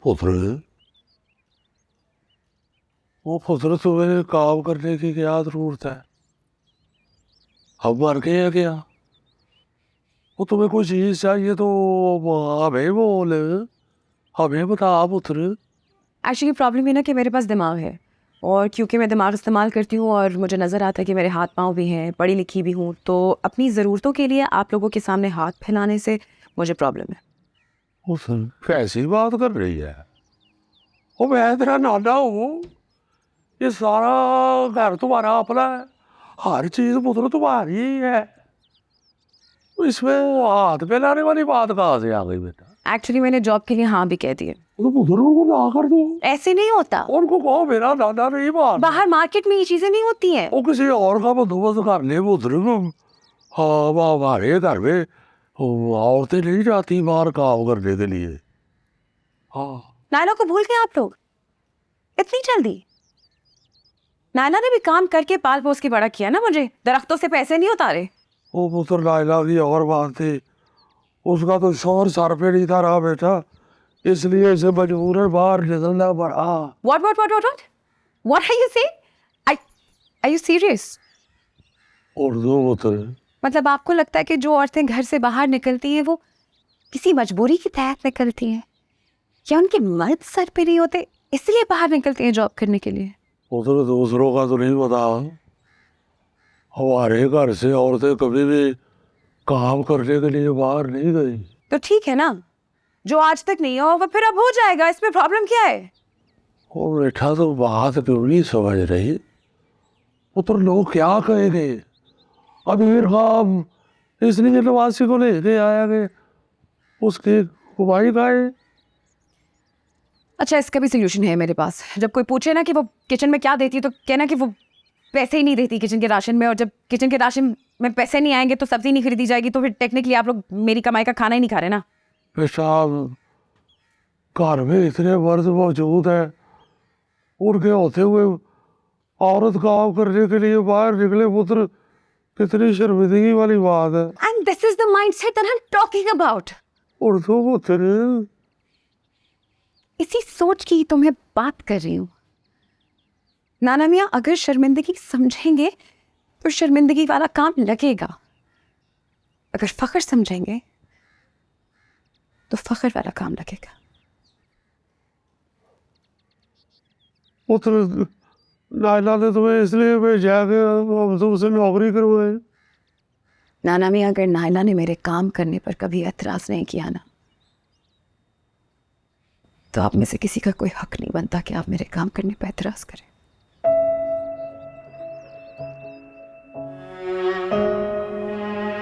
पुत्र, वो पुत्र तुम्हें काम करने की क्या जरूरत है? हम मर गए हैं क्या? वो तुम्हें कोई चीज चाहिए तो हमें बोल, हमें बता पुत्र। एक्चुअली प्रॉब्लम ये ना कि मेरे पास दिमाग है, और क्योंकि मैं दिमाग इस्तेमाल करती हूँ और मुझे नज़र आता है कि मेरे हाथ पाँव भी हैं, पढ़ी लिखी भी हूँ, तो अपनी ज़रूरतों के लिए आप लोगों के सामने हाथ फैलाने से मुझे प्रॉब्लम है। पुत्र कैसी बात कर रही है? वो मैं तेरा नाना हूँ, ये सारा घर तुम्हारा अपना है, हर चीज पुत्र तुम्हारी ही है। तो इसमें हाथ फैलाने वाली बात कहाँ से आ गई बेटा? एक्चुअली मैंने जॉब के लिए हाँ भी कह दिए। तो पुत्र उनको ना कर दो, ऐसे नहीं होता, उनको कहो मेरा नाना नहीं बात। बाहर मार्केट में ये चीज़ें नहीं होती हैं। वो किसी और का बंदोबस्त कर ले पुत्र। हाँ, हमारे घर में औरतें नहीं जाती बाहर काम करने के लिए। हाँ, नायला को भूल गए आप लोग इतनी जल्दी? नायला ने भी काम करके पाल पोस के बड़ा किया ना मुझे, दरख्तों से पैसे नहीं उतारे। वो पुत्र नायला की और बात थी, उसका तो शोर सर पे नहीं था रहा बेटा, इसलिए इसे मजबूरन बाहर निकलना पड़ा। What are you saying? Are you serious? Urdu पुत्र, मतलब आपको लगता है कि जो औरतें घर से बाहर निकलती हैं वो किसी मजबूरी के तहत निकलती हैं, या उनके मर्द सर पे नहीं होते इसलिए बाहर निकलती हैं जॉब करने के लिए? पुत्र दूसरों का तो नहीं पता, हमारे घर से औरतें कभी भी काम करने के लिए बाहर नहीं गई। तो ठीक है ना, जो आज तक नहीं हुआ वो फिर अब हो जाएगा, इसमें प्रॉब्लम क्या है? वो बेटा तो बात क्यों नहीं समझ रही? पुत्र लोग क्या कहेंगे? अमीर खाम इसलिए नवासी को लेके आया गए, उसकी खुबाई खाए। अच्छा, इसका भी सोल्यूशन है मेरे पास। जब कोई पूछे ना कि वो किचन में क्या देती है, तो कहना कि वो पैसे ही नहीं देती किचन के राशन में, और जब किचन के राशन में पैसे नहीं आएंगे तो सब्जी नहीं खरीदी जाएगी, तो फिर टेक्निकली आप लोग मेरी कमाई का खाना ही नहीं खा रहे ना। पेशाब घर में इतने मर्द मौजूद है, उनके होते हुए औरत काम करने के लिए बाहर निकले पुत्र, कितनी शर्मिंदगी वाली बात है। And this is the mindset that I am talking about. Urdu पुत्र, इसी सोच की तो मैं बात कर रही हूँ। नाना मियाँ अगर शर्मिंदगी समझेंगे तो शर्मिंदगी वाला काम लगेगा, अगर फख्र समझेंगे तो फख्र वाला काम लगेगा। पुत्र नायला ने तुम्हें इसलिए भेजा कि हम तुमसे नौकरी करवाए। नाना मियाँ अगर नायला ने मेरे काम करने पर कभी एतराज नहीं किया ना, तो आप में से किसी का कोई हक नहीं बनता कि आप मेरे काम करने पर एतराज करें।